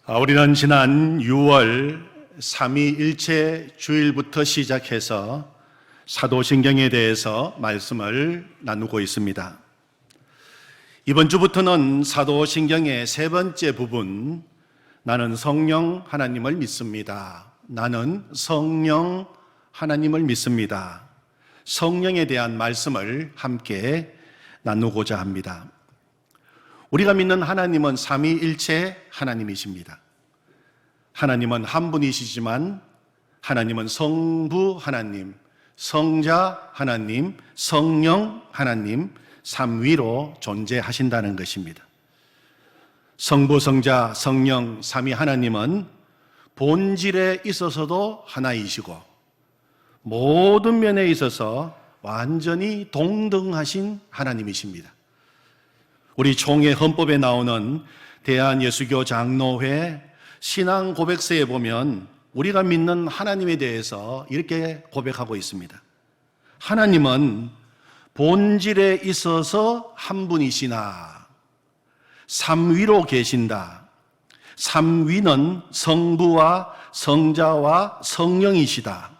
우리는 지난 6월 삼위일체 주일부터 시작해서 사도신경에 대해서 말씀을 나누고 있습니다. 이번 주부터는 사도신경의 세 번째 부분, 나는 성령 하나님을 믿습니다. 나는 성령 하나님을 믿습니다. 성령에 대한 말씀을 함께 나누고자 합니다. 우리가 믿는 하나님은 삼위일체 하나님이십니다. 하나님은 한 분이시지만 하나님은 성부 하나님, 성자 하나님, 성령 하나님, 삼위로 존재하신다는 것입니다. 성부, 성자, 성령, 삼위 하나님은 본질에 있어서도 하나이시고 모든 면에 있어서 완전히 동등하신 하나님이십니다. 우리 총회 헌법에 나오는 대한예수교 장로회 신앙 고백서에 보면 우리가 믿는 하나님에 대해서 이렇게 고백하고 있습니다. 하나님은 본질에 있어서 한 분이시나 삼위로 계신다. 삼위는 성부와 성자와 성령이시다.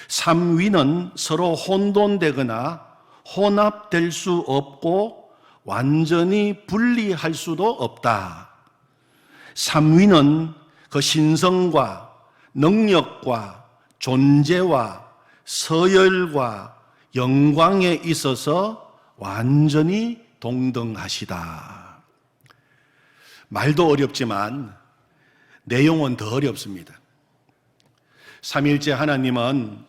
삼위는 서로 혼돈되거나 혼합될 수 없고 완전히 분리할 수도 없다. 삼위는 그 신성과 능력과 존재와 서열과 영광에 있어서 완전히 동등하시다. 말도 어렵지만 내용은 더 어렵습니다. 삼위일체 하나님은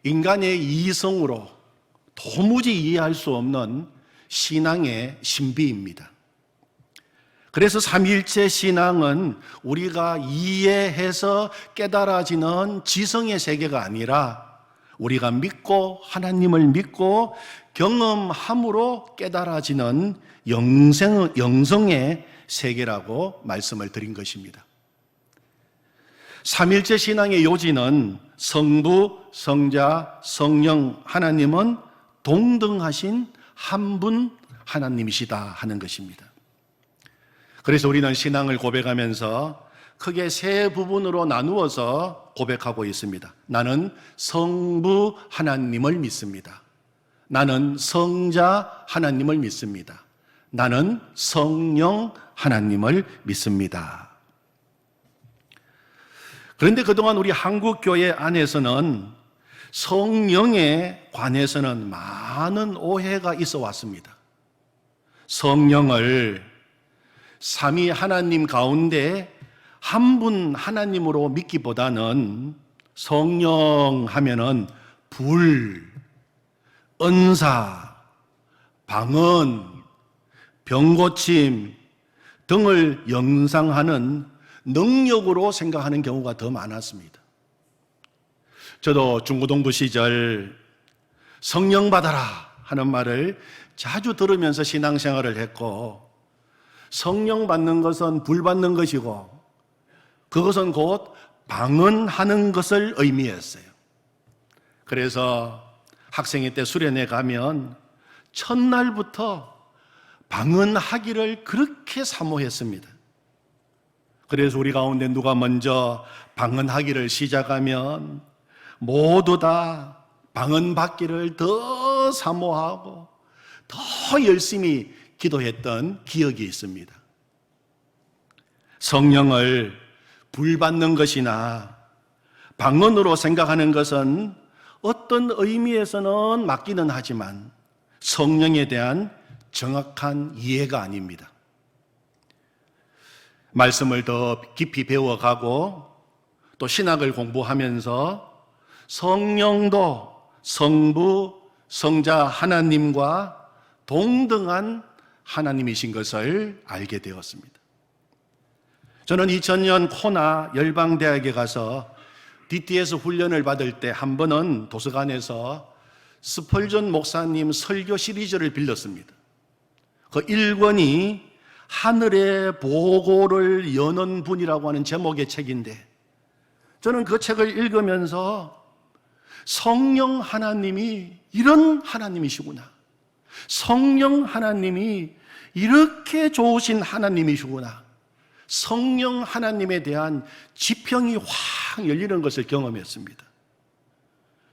인간의 이성으로 도무지 이해할 수 없는 신앙의 신비입니다. 그래서 삼위일체 신앙은 우리가 이해해서 깨달아지는 지성의 세계가 아니라 우리가 믿고 하나님을 믿고 경험함으로 깨달아지는 영성의 세계라고 말씀을 드린 것입니다. 삼위일체 신앙의 요지는 성부, 성자, 성령 하나님은 동등하신 한 분 하나님이시다 하는 것입니다. 그래서 우리는 신앙을 고백하면서 크게 세 부분으로 나누어서 고백하고 있습니다. 나는 성부 하나님을 믿습니다. 나는 성자 하나님을 믿습니다. 나는 성령 하나님을 믿습니다. 그런데 그동안 우리 한국교회 안에서는 성령에 관해서는 많은 오해가 있어 왔습니다. 성령을 삼위 하나님 가운데 한 분 하나님으로 믿기보다는 성령 하면은 불, 은사, 방언, 병고침 등을 연상하는 능력으로 생각하는 경우가 더 많았습니다. 저도 중고등부 시절 성령 받아라 하는 말을 자주 들으면서 신앙생활을 했고, 성령 받는 것은 불 받는 것이고 그것은 곧 방언하는 것을 의미했어요. 그래서 학생회 때 수련회 가면 첫날부터 방언하기를 그렇게 사모했습니다. 그래서 우리 가운데 누가 먼저 방언하기를 시작하면 모두 다 방언 받기를 더 사모하고 더 열심히 기도했던 기억이 있습니다. 성령을 불 받는 것이나 방언으로 생각하는 것은 어떤 의미에서는 맞기는 하지만 성령에 대한 정확한 이해가 아닙니다. 말씀을 더 깊이 배워가고 또 신학을 공부하면서 성령도 성부, 성자 하나님과 동등한 하나님이신 것을 알게 되었습니다. 저는 2000년 코나 열방대학에 가서 DTS 훈련을 받을 때 한 번은 도서관에서 스펄전 목사님 설교 시리즈를 빌렸습니다. 그 1권이 하늘의 보고를 여는 분이라고 하는 제목의 책인데, 저는 그 책을 읽으면서 성령 하나님이 이런 하나님이시구나, 성령 하나님이 이렇게 좋으신 하나님이시구나, 성령 하나님에 대한 지평이 확 열리는 것을 경험했습니다.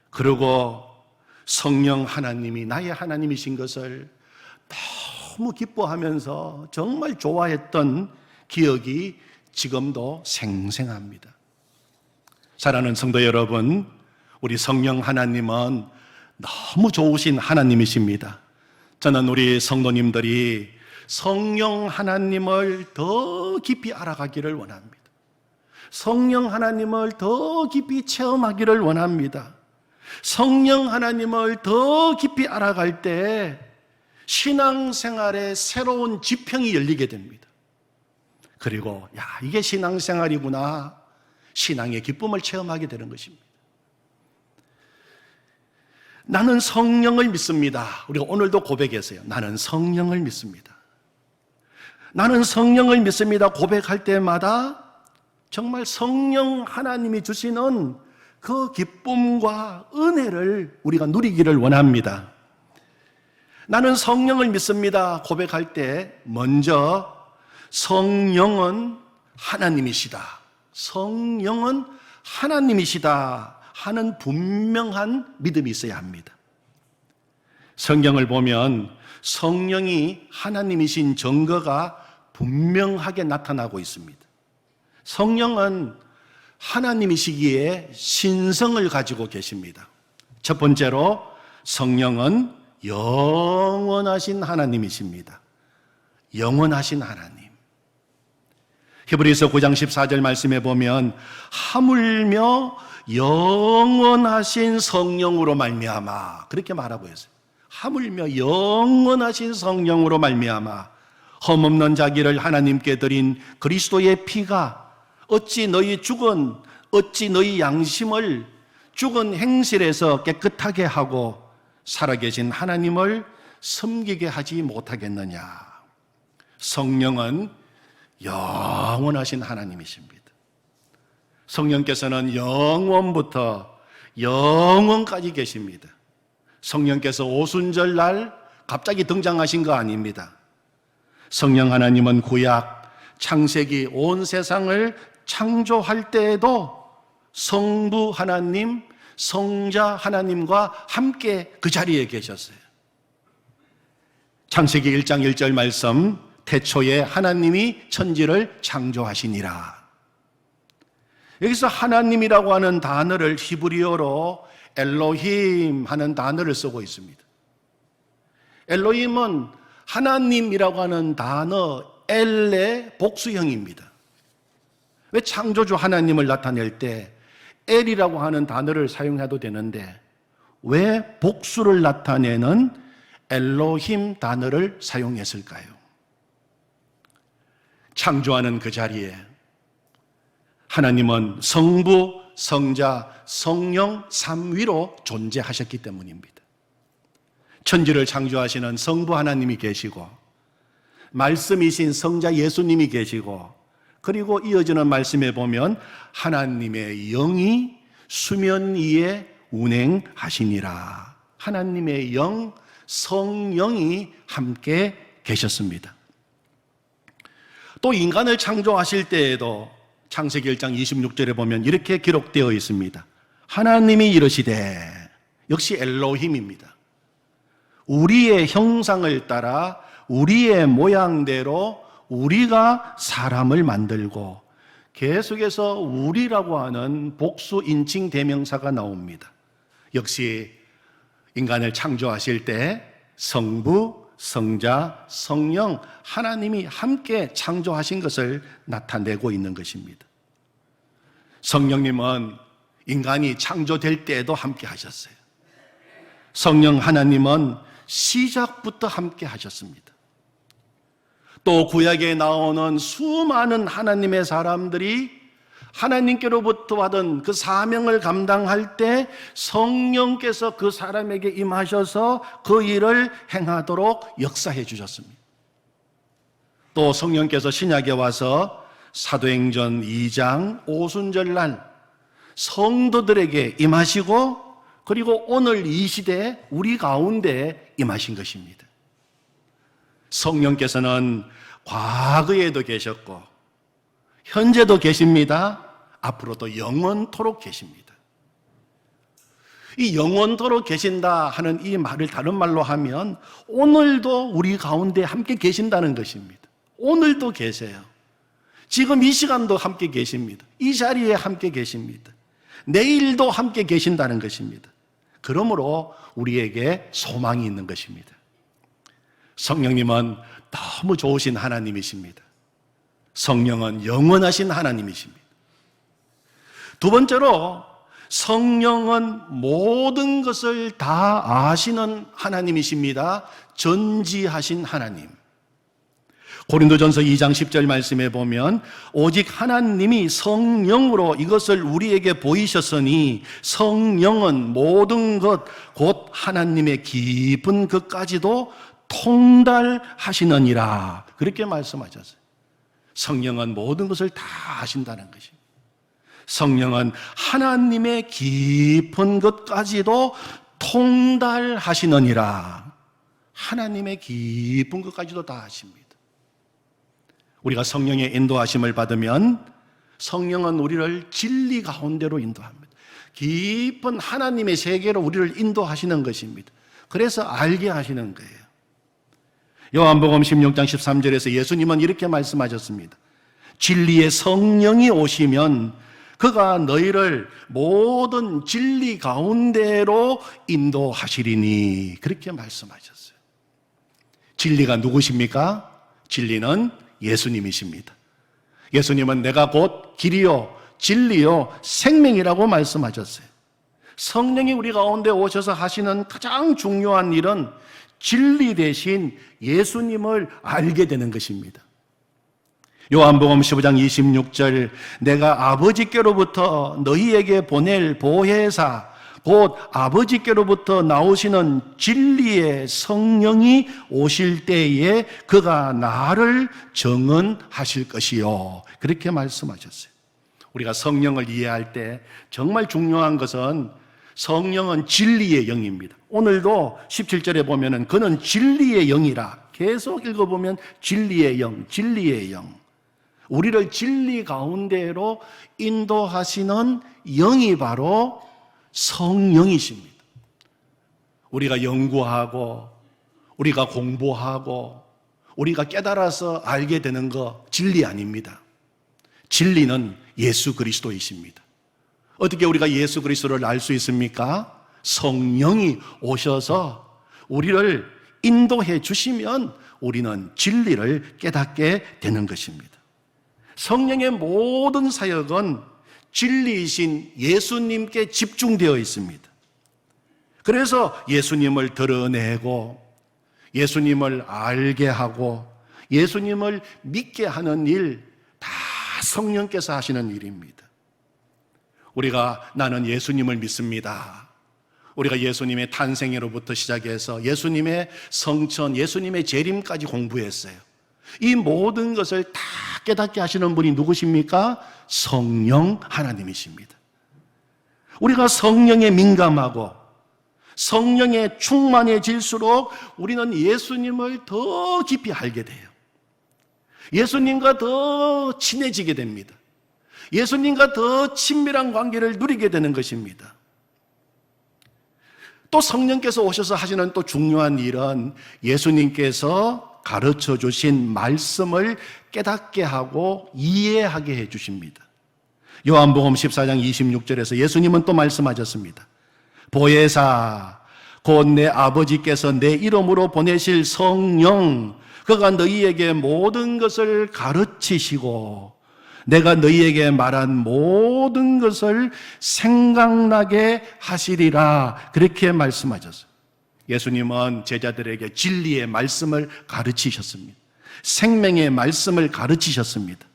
그리고 성령 하나님이 나의 하나님이신 것을 너무 기뻐하면서 정말 좋아했던 기억이 지금도 생생합니다. 사랑하는 성도 여러분, 우리 성령 하나님은 너무 좋으신 하나님이십니다. 저는 우리 성도님들이 성령 하나님을 더 깊이 알아가기를 원합니다. 성령 하나님을 더 깊이 체험하기를 원합니다. 성령 하나님을 더 깊이 알아갈 때 신앙생활에 새로운 지평이 열리게 됩니다. 그리고 이게 신앙생활이구나, 신앙의 기쁨을 체험하게 되는 것입니다. 나는 성령을 믿습니다. 우리가 오늘도 고백했어요. 나는 성령을 믿습니다. 나는 성령을 믿습니다. 고백할 때마다 정말 성령 하나님이 주시는 그 기쁨과 은혜를 우리가 누리기를 원합니다. 나는 성령을 믿습니다. 고백할 때 먼저 성령은 하나님이시다, 성령은 하나님이시다 하는 분명한 믿음이 있어야 합니다. 성경을 보면 성령이 하나님이신 증거가 분명하게 나타나고 있습니다. 성령은 하나님이시기에 신성을 가지고 계십니다. 첫 번째로 성령은 영원하신 하나님이십니다. 영원하신 하나님. 히브리서 9장 14절 말씀에 보면 하물며 영원하신 성령으로 말미암아, 그렇게 말하고 있어요. 하물며 영원하신 성령으로 말미암아 흠없는 자기를 하나님께 드린 그리스도의 피가 어찌 너희 양심을 죽은 행실에서 깨끗하게 하고 살아계신 하나님을 섬기게 하지 못하겠느냐. 성령은 영원하신 하나님이십니다. 성령께서는 영원부터 영원까지 계십니다. 성령께서 오순절날 갑자기 등장하신 거 아닙니다. 성령 하나님은 구약 창세기 온 세상을 창조할 때에도 성부 하나님, 성자 하나님과 함께 그 자리에 계셨어요. 창세기 1장 1절 말씀, 태초에 하나님이 천지를 창조하시니라. 여기서 하나님이라고 하는 단어를 히브리어로 엘로힘 하는 단어를 쓰고 있습니다. 엘로힘은 하나님이라고 하는 단어 엘의 복수형입니다. 왜 창조주 하나님을 나타낼 때 엘이라고 하는 단어를 사용해도 되는데 왜 복수를 나타내는 엘로힘 단어를 사용했을까요? 창조하는 그 자리에 하나님은 성부, 성자, 성령 삼위로 존재하셨기 때문입니다. 천지를 창조하시는 성부 하나님이 계시고 말씀이신 성자 예수님이 계시고 그리고 이어지는 말씀에 보면 하나님의 영이 수면 위에 운행하시니라. 하나님의 영, 성령이 함께 계셨습니다. 또 인간을 창조하실 때에도 창세기 1장 26절에 보면 이렇게 기록되어 있습니다. 하나님이 이르시되, 역시 엘로힘입니다. 우리의 형상을 따라 우리의 모양대로 우리가 사람을 만들고, 계속해서 우리라고 하는 복수 인칭 대명사가 나옵니다. 역시 인간을 창조하실 때 성부, 성자, 성령 하나님이 함께 창조하신 것을 나타내고 있는 것입니다. 성령님은 인간이 창조될 때에도 함께 하셨어요. 성령 하나님은 시작부터 함께 하셨습니다. 또 구약에 나오는 수많은 하나님의 사람들이 하나님께로부터 받은 그 사명을 감당할 때 성령께서 그 사람에게 임하셔서 그 일을 행하도록 역사해 주셨습니다. 또 성령께서 신약에 와서 사도행전 2장 오순절날 성도들에게 임하시고, 그리고 오늘 이 시대에 우리 가운데 임하신 것입니다. 성령께서는 과거에도 계셨고 현재도 계십니다. 앞으로도 영원토록 계십니다. 이 영원토록 계신다 하는 이 말을 다른 말로 하면 오늘도 우리 가운데 함께 계신다는 것입니다. 오늘도 계세요. 지금 이 시간도 함께 계십니다. 이 자리에 함께 계십니다. 내일도 함께 계신다는 것입니다. 그러므로 우리에게 소망이 있는 것입니다. 성령님은 너무 좋으신 하나님이십니다. 성령은 영원하신 하나님이십니다. 두 번째로 성령은 모든 것을 다 아시는 하나님이십니다. 전지하신 하나님. 고린도전서 2장 10절 말씀에 보면 오직 하나님이 성령으로 이것을 우리에게 보이셨으니 성령은 모든 것 곧 하나님의 깊은 것까지도 통달하시느니라. 그렇게 말씀하셨어요. 성령은 모든 것을 다 아신다는 것입니다. 성령은 하나님의 깊은 것까지도 통달하시느니라. 하나님의 깊은 것까지도 다 아십니다. 우리가 성령의 인도하심을 받으면 성령은 우리를 진리 가운데로 인도합니다. 깊은 하나님의 세계로 우리를 인도하시는 것입니다. 그래서 알게 하시는 거예요. 요한복음 16장 13절에서 예수님은 이렇게 말씀하셨습니다. 진리의 성령이 오시면 그가 너희를 모든 진리 가운데로 인도하시리니. 그렇게 말씀하셨어요. 진리가 누구십니까? 진리는 예수님이십니다. 예수님은 내가 곧 길이요 진리요 생명이라고 말씀하셨어요. 성령이 우리 가운데 오셔서 하시는 가장 중요한 일은 진리 대신 예수님을 알게 되는 것입니다. 요한복음 15장 26절 내가 아버지께로부터 너희에게 보낼 보혜사 곧 아버지께로부터 나오시는 진리의 성령이 오실 때에 그가 나를 증언하실 것이요. 그렇게 말씀하셨어요. 우리가 성령을 이해할 때 정말 중요한 것은 성령은 진리의 영입니다. 오늘도 17절에 보면은 그는 진리의 영이라 계속 읽어보면 진리의 영, 진리의 영. 우리를 진리 가운데로 인도하시는 영이 바로 성령이십니다. 우리가 연구하고 우리가 공부하고 우리가 깨달아서 알게 되는 거 진리 아닙니다. 진리는 예수 그리스도이십니다. 어떻게 우리가 예수 그리스도를 알 수 있습니까? 성령이 오셔서 우리를 인도해 주시면 우리는 진리를 깨닫게 되는 것입니다. 성령의 모든 사역은 진리이신 예수님께 집중되어 있습니다. 그래서 예수님을 드러내고 예수님을 알게 하고 예수님을 믿게 하는 일 다 성령께서 하시는 일입니다. 우리가 나는 예수님을 믿습니다. 우리가 예수님의 탄생으로부터 시작해서 예수님의 성천, 예수님의 재림까지 공부했어요. 이 모든 것을 다 깨닫게 하시는 분이 누구십니까? 성령 하나님이십니다. 우리가 성령에 민감하고 성령에 충만해질수록 우리는 예수님을 더 깊이 알게 돼요. 예수님과 더 친해지게 됩니다. 예수님과 더 친밀한 관계를 누리게 되는 것입니다. 또 성령께서 오셔서 하시는 또 중요한 일은 예수님께서 가르쳐 주신 말씀을 깨닫게 하고 이해하게 해 주십니다. 요한복음 14장 26절에서 예수님은 또 말씀하셨습니다. 보혜사 곧 내 아버지께서 내 이름으로 보내실 성령 그가 너희에게 모든 것을 가르치시고 내가 너희에게 말한 모든 것을 생각나게 하시리라. 그렇게 말씀하셨어요. 예수님은 제자들에게 진리의 말씀을 가르치셨습니다. 생명의 말씀을 가르치셨습니다.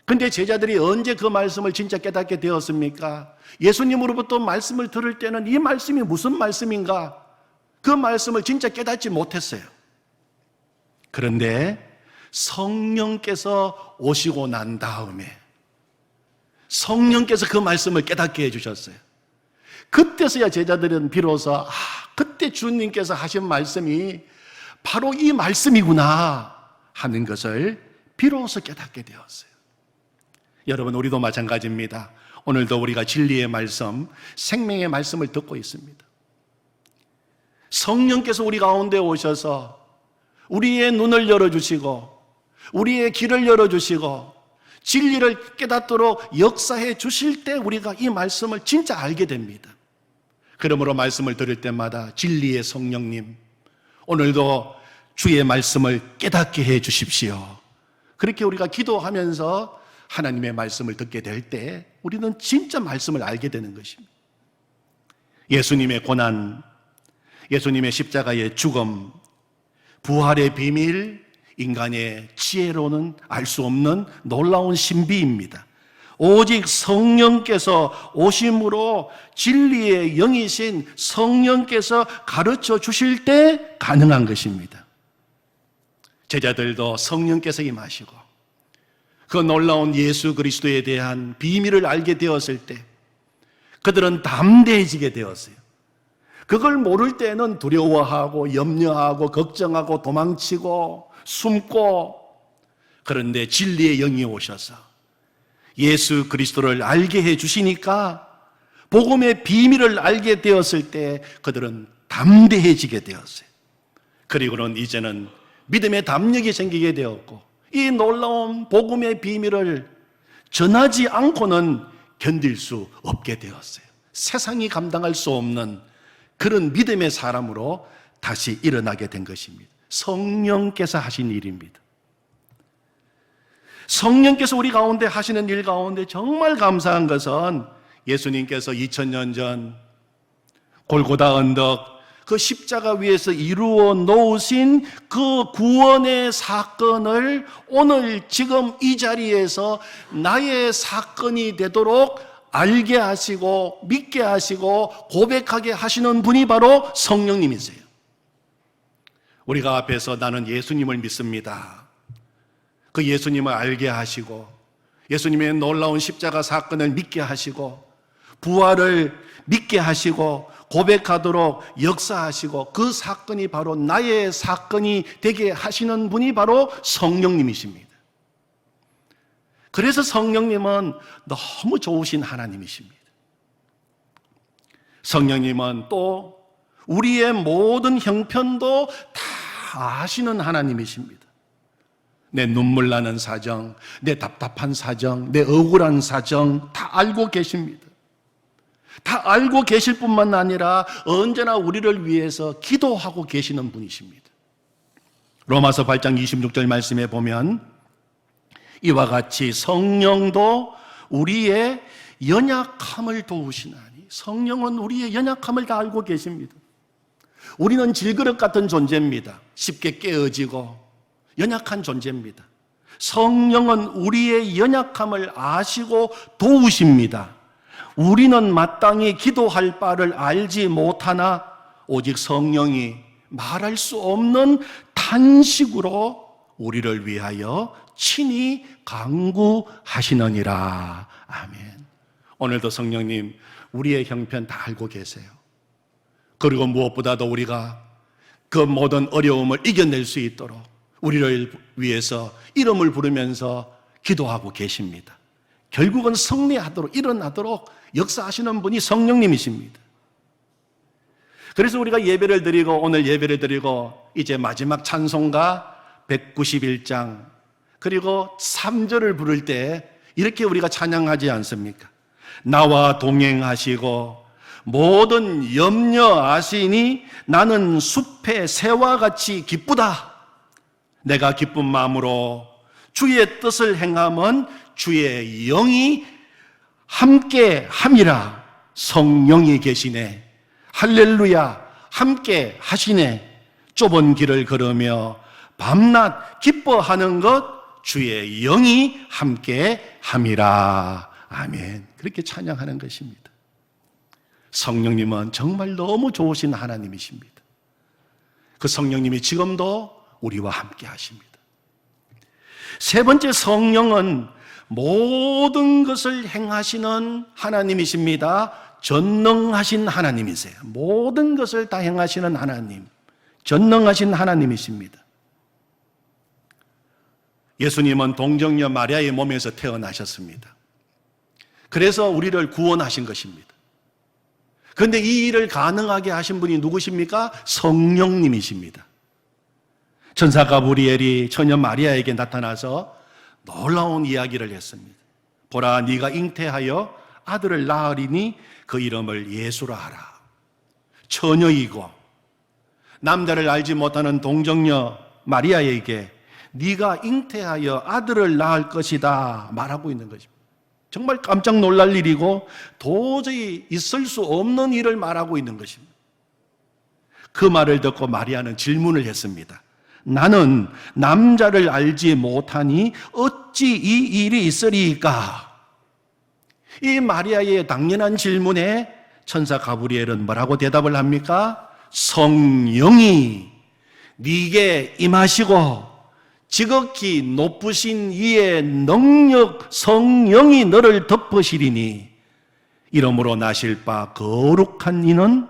근데 제자들이 언제 그 말씀을 진짜 깨닫게 되었습니까? 예수님으로부터 말씀을 들을 때는 이 말씀이 무슨 말씀인가? 그 말씀을 진짜 깨닫지 못했어요. 그런데 성령께서 오시고 난 다음에 성령께서 그 말씀을 깨닫게 해주셨어요. 그때서야 제자들은 비로소 그때 주님께서 하신 말씀이 바로 이 말씀이구나 하는 것을 비로소 깨닫게 되었어요. 여러분, 우리도 마찬가지입니다. 오늘도 우리가 진리의 말씀, 생명의 말씀을 듣고 있습니다. 성령께서 우리 가운데 오셔서 우리의 눈을 열어주시고 우리의 길을 열어주시고 진리를 깨닫도록 역사해 주실 때 우리가 이 말씀을 진짜 알게 됩니다. 그러므로 말씀을 들을 때마다 진리의 성령님, 오늘도 주의 말씀을 깨닫게 해 주십시오. 그렇게 우리가 기도하면서 하나님의 말씀을 듣게 될 때 우리는 진짜 말씀을 알게 되는 것입니다. 예수님의 고난, 예수님의 십자가의 죽음, 부활의 비밀, 인간의 지혜로는 알 수 없는 놀라운 신비입니다. 오직 성령께서 오심으로 진리의 영이신 성령께서 가르쳐 주실 때 가능한 것입니다. 제자들도 성령께서 임하시고 그 놀라운 예수 그리스도에 대한 비밀을 알게 되었을 때 그들은 담대해지게 되었어요. 그걸 모를 때는 두려워하고 염려하고 걱정하고 도망치고 숨고, 그런데 진리의 영이 오셔서 예수 그리스도를 알게 해 주시니까 복음의 비밀을 알게 되었을 때 그들은 담대해지게 되었어요. 그리고는 이제는 믿음의 담력이 생기게 되었고 이 놀라운 복음의 비밀을 전하지 않고는 견딜 수 없게 되었어요. 세상이 감당할 수 없는 그런 믿음의 사람으로 다시 일어나게 된 것입니다. 성령께서 하신 일입니다. 성령께서 우리 가운데 하시는 일 가운데 정말 감사한 것은 예수님께서 2000년 전 골고다 언덕 그 십자가 위에서 이루어 놓으신 그 구원의 사건을 오늘 지금 이 자리에서 나의 사건이 되도록 알게 하시고 믿게 하시고 고백하게 하시는 분이 바로 성령님이세요. 우리가 앞에서 나는 예수님을 믿습니다. 그 예수님을 알게 하시고 예수님의 놀라운 십자가 사건을 믿게 하시고 부활을 믿게 하시고 고백하도록 역사하시고 그 사건이 바로 나의 사건이 되게 하시는 분이 바로 성령님이십니다. 그래서 성령님은 너무 좋으신 하나님이십니다. 성령님은 또 우리의 모든 형편도 다 아시는 하나님이십니다. 내 눈물 나는 사정, 내 답답한 사정, 내 억울한 사정 다 알고 계십니다. 다 알고 계실 뿐만 아니라 언제나 우리를 위해서 기도하고 계시는 분이십니다. 로마서 8장 26절 말씀에 보면 이와 같이 성령도 우리의 연약함을 도우시나니, 성령은 우리의 연약함을 다 알고 계십니다. 우리는 질그릇 같은 존재입니다. 쉽게 깨어지고 연약한 존재입니다. 성령은 우리의 연약함을 아시고 도우십니다. 우리는 마땅히 기도할 바를 알지 못하나 오직 성령이 말할 수 없는 탄식으로 우리를 위하여 친히 간구하시느니라. 아멘. 오늘도 성령님 우리의 형편 다 알고 계세요. 그리고 무엇보다도 우리가 그 모든 어려움을 이겨낼 수 있도록 우리를 위해서 이름을 부르면서 기도하고 계십니다. 결국은 승리하도록 일어나도록 역사하시는 분이 성령님이십니다. 그래서 우리가 예배를 드리고 오늘 예배를 드리고 이제 마지막 찬송가 191장 그리고 3절을 부를 때 이렇게 우리가 찬양하지 않습니까? 나와 동행하시고 모든 염려 아시니 나는 숲의 새와 같이 기쁘다. 내가 기쁜 마음으로 주의 뜻을 행함은 주의 영이 함께 함이라. 성령이 계시네. 할렐루야. 함께 하시네. 좁은 길을 걸으며 밤낮 기뻐하는 것 주의 영이 함께 함이라. 아멘. 그렇게 찬양하는 것입니다. 성령님은 정말 너무 좋으신 하나님이십니다. 그 성령님이 지금도 우리와 함께 하십니다. 세 번째, 성령은 모든 것을 행하시는 하나님이십니다. 전능하신 하나님이세요. 모든 것을 다 행하시는 하나님, 전능하신 하나님이십니다. 예수님은 동정녀 마리아의 몸에서 태어나셨습니다. 그래서 우리를 구원하신 것입니다. 그런데 이 일을 가능하게 하신 분이 누구십니까? 성령님이십니다. 천사 가브리엘이 처녀 마리아에게 나타나서 놀라운 이야기를 했습니다. 보라, 네가 잉태하여 아들을 낳으리니 그 이름을 예수라 하라. 처녀이고 남자를 알지 못하는 동정녀 마리아에게 네가 잉태하여 아들을 낳을 것이다 말하고 있는 것입니다. 정말 깜짝 놀랄 일이고 도저히 있을 수 없는 일을 말하고 있는 것입니다. 그 말을 듣고 마리아는 질문을 했습니다. 나는 남자를 알지 못하니 어찌 이 일이 있으리까? 이 마리아의 당연한 질문에 천사 가브리엘은 뭐라고 대답을 합니까? 성령이 네게 임하시고 지극히 높으신 이의 능력 성령이 너를 덮으시리니 이러므로 나실 바 거룩한 이는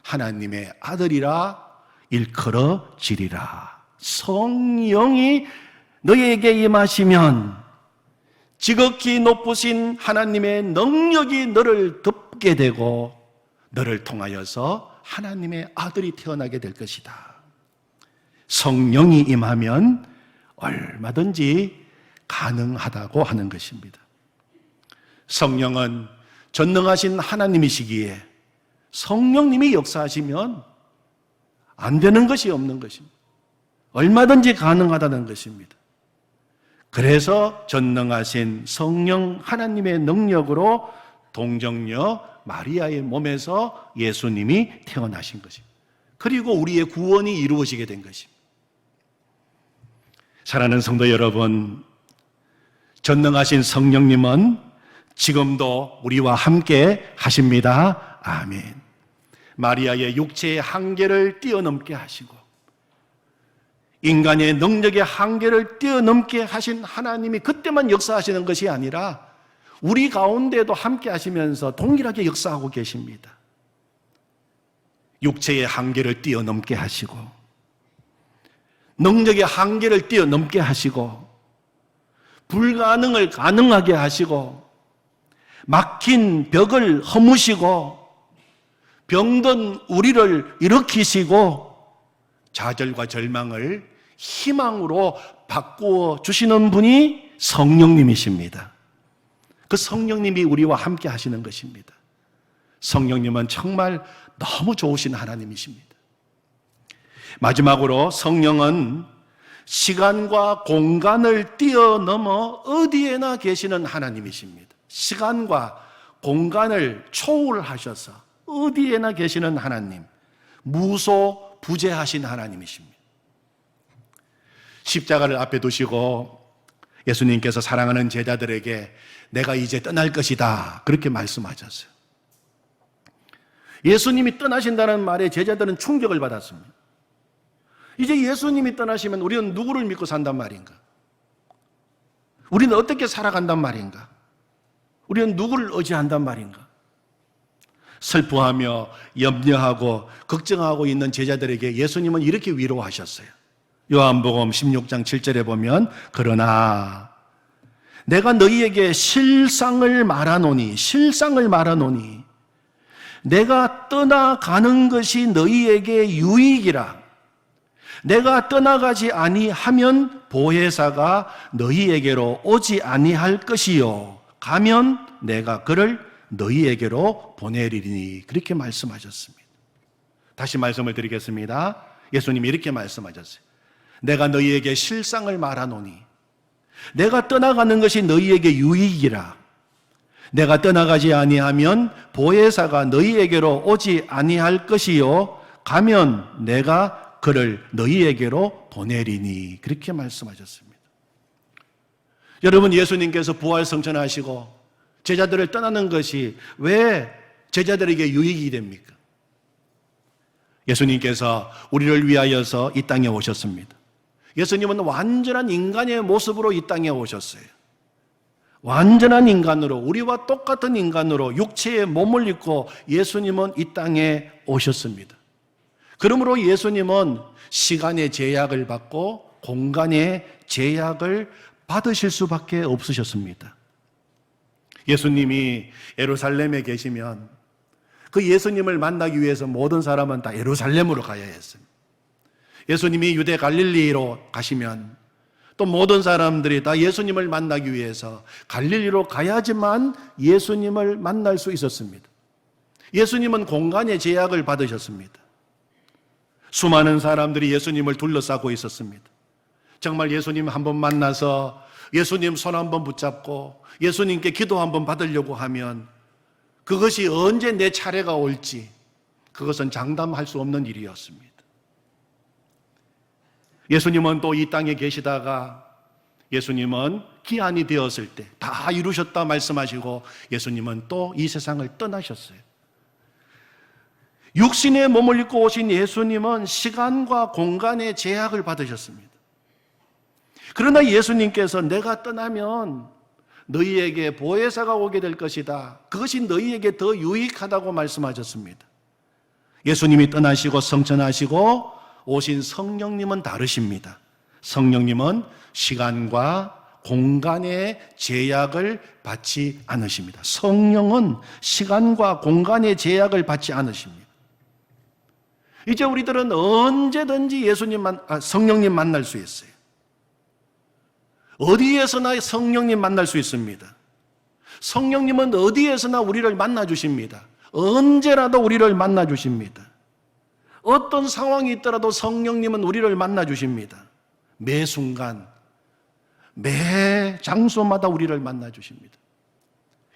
하나님의 아들이라 일컬어지리라. 성령이 너에게 임하시면 지극히 높으신 하나님의 능력이 너를 덮게 되고 너를 통하여서 하나님의 아들이 태어나게 될 것이다. 성령이 임하면 얼마든지 가능하다고 하는 것입니다. 성령은 전능하신 하나님이시기에 성령님이 역사하시면 안 되는 것이 없는 것입니다. 얼마든지 가능하다는 것입니다. 그래서 전능하신 성령 하나님의 능력으로 동정녀 마리아의 몸에서 예수님이 태어나신 것입니다. 그리고 우리의 구원이 이루어지게 된 것입니다. 사랑하는 성도 여러분, 전능하신 성령님은 지금도 우리와 함께 하십니다. 아멘. 마리아의 육체의 한계를 뛰어넘게 하시고 인간의 능력의 한계를 뛰어넘게 하신 하나님이 그때만 역사하시는 것이 아니라 우리 가운데도 함께 하시면서 동일하게 역사하고 계십니다. 육체의 한계를 뛰어넘게 하시고 능력의 한계를 뛰어넘게 하시고 불가능을 가능하게 하시고 막힌 벽을 허무시고 병든 우리를 일으키시고 좌절과 절망을 희망으로 바꾸어 주시는 분이 성령님이십니다. 그 성령님이 우리와 함께 하시는 것입니다. 성령님은 정말 너무 좋으신 하나님이십니다. 마지막으로 성령은 시간과 공간을 뛰어넘어 어디에나 계시는 하나님이십니다. 시간과 공간을 초월하셔서 어디에나 계시는 하나님, 무소부재하신 하나님이십니다. 십자가를 앞에 두시고 예수님께서 사랑하는 제자들에게 내가 이제 떠날 것이다 그렇게 말씀하셨어요. 예수님이 떠나신다는 말에 제자들은 충격을 받았습니다. 이제 예수님이 떠나시면 우리는 누구를 믿고 산단 말인가? 우리는 어떻게 살아간단 말인가? 우리는 누구를 의지한단 말인가? 슬퍼하며 염려하고 걱정하고 있는 제자들에게 예수님은 이렇게 위로하셨어요. 요한복음 16장 7절에 보면 그러나 내가 너희에게 실상을 말하노니 내가 떠나가는 것이 너희에게 유익이라. 내가 떠나가지 아니하면 보혜사가 너희에게로 오지 아니할 것이요 가면 내가 그를 너희에게로 보내리니 그렇게 말씀하셨습니다. 다시 말씀을 드리겠습니다. 예수님이 이렇게 말씀하셨어요. 내가 너희에게 실상을 말하노니 내가 떠나가는 것이 너희에게 유익이라. 내가 떠나가지 아니하면 보혜사가 너희에게로 오지 아니할 것이요 가면 내가 그를 너희에게로 보내리니 그렇게 말씀하셨습니다. 여러분, 예수님께서 부활 성천하시고 제자들을 떠나는 것이 왜 제자들에게 유익이 됩니까? 예수님께서 우리를 위하여서 이 땅에 오셨습니다. 예수님은 완전한 인간의 모습으로 이 땅에 오셨어요. 완전한 인간으로, 우리와 똑같은 인간으로 육체의 몸을 입고 예수님은 이 땅에 오셨습니다. 그러므로 예수님은 시간의 제약을 받고 공간의 제약을 받으실 수밖에 없으셨습니다. 예수님이 예루살렘에 계시면 그 예수님을 만나기 위해서 모든 사람은 다 예루살렘으로 가야 했습니다. 예수님이 유대 갈릴리로 가시면 또 모든 사람들이 다 예수님을 만나기 위해서 갈릴리로 가야지만 예수님을 만날 수 있었습니다. 예수님은 공간의 제약을 받으셨습니다. 수많은 사람들이 예수님을 둘러싸고 있었습니다. 정말 예수님 한번 만나서 예수님 손 한번 붙잡고 예수님께 기도 한번 받으려고 하면 그것이 언제 내 차례가 올지 그것은 장담할 수 없는 일이었습니다. 예수님은 또 이 땅에 계시다가 예수님은 기한이 되었을 때 다 이루셨다 말씀하시고 예수님은 또 이 세상을 떠나셨어요. 육신의 몸을 입고 오신 예수님은 시간과 공간의 제약을 받으셨습니다. 그러나 예수님께서 내가 떠나면 너희에게 보혜사가 오게 될 것이다. 그것이 너희에게 더 유익하다고 말씀하셨습니다. 예수님이 떠나시고 성천하시고 오신 성령님은 다르십니다. 성령님은 시간과 공간의 제약을 받지 않으십니다. 성령은 시간과 공간의 제약을 받지 않으십니다. 이제 우리들은 언제든지 성령님 만날 수 있어요. 어디에서나 성령님 만날 수 있습니다. 성령님은 어디에서나 우리를 만나 주십니다. 언제라도 우리를 만나 주십니다. 어떤 상황이 있더라도 성령님은 우리를 만나 주십니다. 매 순간, 매 장소마다 우리를 만나 주십니다.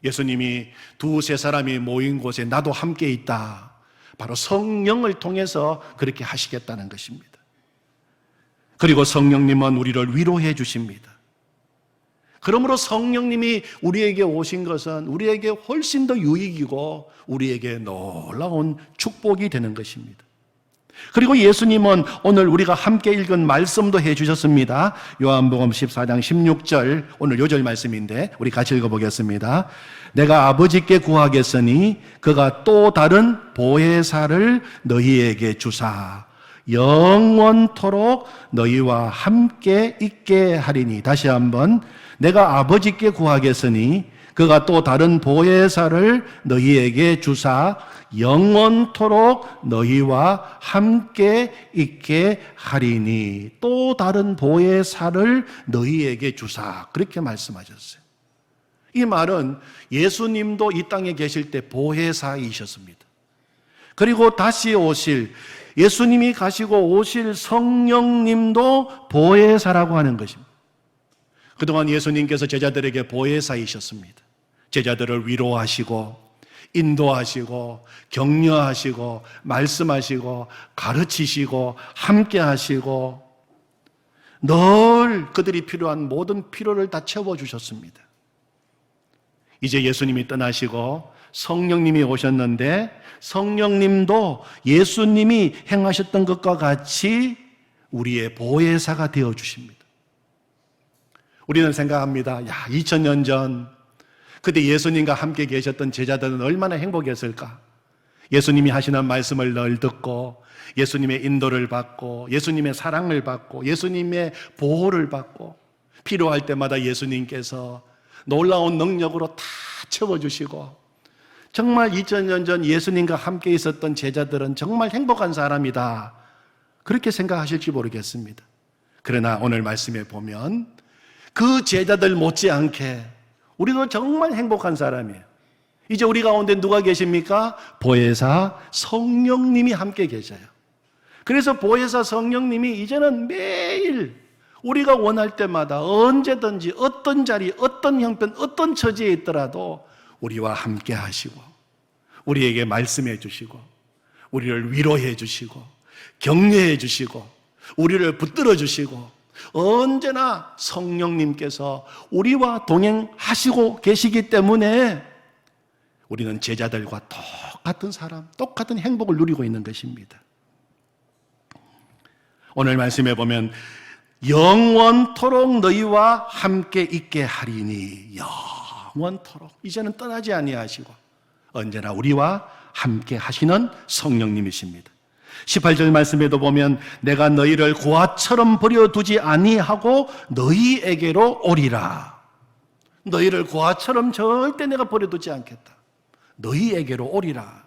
예수님이 두세 사람이 모인 곳에 나도 함께 있다. 바로 성령을 통해서 그렇게 하시겠다는 것입니다. 그리고 성령님은 우리를 위로해 주십니다. 그러므로 성령님이 우리에게 오신 것은 우리에게 훨씬 더 유익이고 우리에게 놀라운 축복이 되는 것입니다. 그리고 예수님은 오늘 우리가 함께 읽은 말씀도 해주셨습니다. 요한복음 14장 16절, 오늘 요절 말씀인데 우리 같이 읽어보겠습니다. 내가 아버지께 구하겠으니 그가 또 다른 보혜사를 너희에게 주사 영원토록 너희와 함께 있게 하리니. 다시 한번, 내가 아버지께 구하겠으니 그가 또 다른 보혜사를 너희에게 주사 영원토록 너희와 함께 있게 하리니. 또 다른 보혜사를 너희에게 주사, 그렇게 말씀하셨어요. 이 말은 예수님도 이 땅에 계실 때 보혜사이셨습니다. 그리고 다시 오실, 예수님이 가시고 오실 성령님도 보혜사라고 하는 것입니다. 그동안 예수님께서 제자들에게 보혜사이셨습니다. 제자들을 위로하시고 인도하시고 격려하시고 말씀하시고 가르치시고 함께하시고 늘 그들이 필요한 모든 필요를 다 채워주셨습니다. 이제 예수님이 떠나시고 성령님이 오셨는데 성령님도 예수님이 행하셨던 것과 같이 우리의 보혜사가 되어주십니다. 우리는 생각합니다. 2000년 전 그때 예수님과 함께 계셨던 제자들은 얼마나 행복했을까? 예수님이 하시는 말씀을 늘 듣고 예수님의 인도를 받고 예수님의 사랑을 받고 예수님의 보호를 받고 필요할 때마다 예수님께서 놀라운 능력으로 다 채워주시고 정말 2000년 전 예수님과 함께 있었던 제자들은 정말 행복한 사람이다. 그렇게 생각하실지 모르겠습니다. 그러나 오늘 말씀에 보면 그 제자들 못지않게 우리도 정말 행복한 사람이에요. 이제 우리 가운데 누가 계십니까? 보혜사 성령님이 함께 계셔요. 그래서 보혜사 성령님이 이제는 매일 우리가 원할 때마다 언제든지 어떤 자리, 어떤 형편, 어떤 처지에 있더라도 우리와 함께 하시고 우리에게 말씀해 주시고 우리를 위로해 주시고 격려해 주시고 우리를 붙들어 주시고 언제나 성령님께서 우리와 동행하시고 계시기 때문에 우리는 제자들과 똑같은 사람, 똑같은 행복을 누리고 있는 것입니다. 오늘 말씀해 보면 영원토록 너희와 함께 있게 하리니. 영원토록, 이제는 떠나지 아니하시고 언제나 우리와 함께 하시는 성령님이십니다. 18절 말씀에도 보면 내가 너희를 고아처럼 버려두지 아니하고 너희에게로 오리라. 너희를 고아처럼 절대 내가 버려두지 않겠다. 너희에게로 오리라.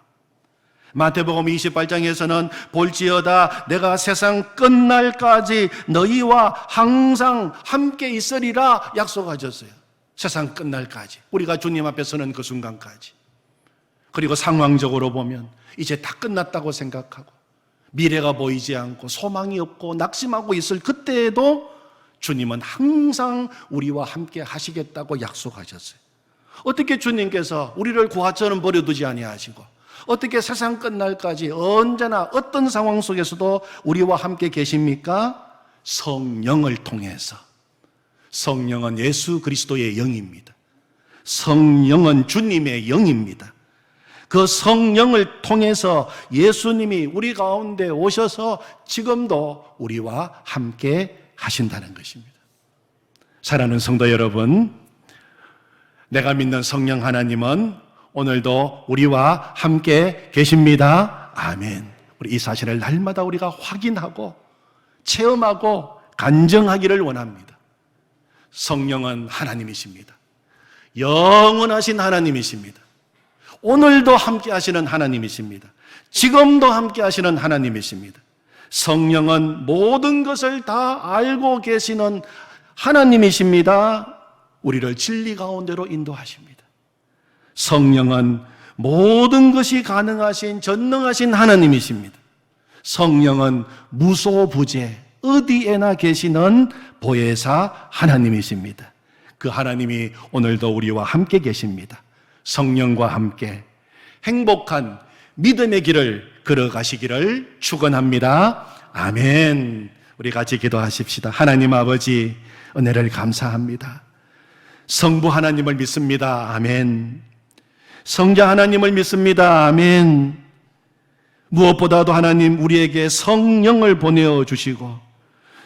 마태복음 28장에서는 볼지어다 내가 세상 끝날까지 너희와 항상 함께 있으리라 약속하셨어요. 세상 끝날까지, 우리가 주님 앞에 서는 그 순간까지. 그리고 상황적으로 보면 이제 다 끝났다고 생각하고 미래가 보이지 않고 소망이 없고 낙심하고 있을 그때에도 주님은 항상 우리와 함께 하시겠다고 약속하셨어요. 어떻게 주님께서 우리를 고아처럼 버려두지 아니하시고 어떻게 세상 끝날까지 언제나 어떤 상황 속에서도 우리와 함께 계십니까? 성령을 통해서. 성령은 예수 그리스도의 영입니다. 성령은 주님의 영입니다. 그 성령을 통해서 예수님이 우리 가운데 오셔서 지금도 우리와 함께 하신다는 것입니다. 사랑하는 성도 여러분, 내가 믿는 성령 하나님은 오늘도 우리와 함께 계십니다. 아멘. 우리 이 사실을 날마다 우리가 확인하고 체험하고 간증하기를 원합니다. 성령은 하나님이십니다. 영원하신 하나님이십니다. 오늘도 함께 하시는 하나님이십니다. 지금도 함께 하시는 하나님이십니다. 성령은 모든 것을 다 알고 계시는 하나님이십니다. 우리를 진리 가운데로 인도하십니다. 성령은 모든 것이 가능하신 전능하신 하나님이십니다. 성령은 무소부재 어디에나 계시는 보혜사 하나님이십니다. 그 하나님이 오늘도 우리와 함께 계십니다. 성령과 함께 행복한 믿음의 길을 걸어가시기를 축원합니다. 아멘. 우리 같이 기도하십시다. 하나님 아버지, 은혜를 감사합니다. 성부 하나님을 믿습니다. 아멘. 성자 하나님을 믿습니다. 아멘. 무엇보다도 하나님 우리에게 성령을 보내어 주시고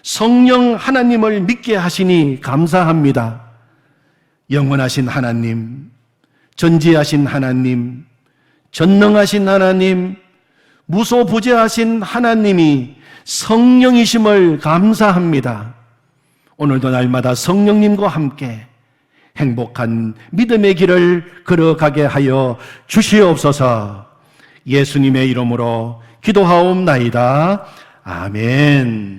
성령 하나님을 믿게 하시니 감사합니다. 영원하신 하나님, 전지하신 하나님, 전능하신 하나님, 무소부재하신 하나님이 성령이심을 감사합니다. 오늘도 날마다 성령님과 함께 행복한 믿음의 길을 걸어가게 하여 주시옵소서. 예수님의 이름으로 기도하옵나이다. 아멘.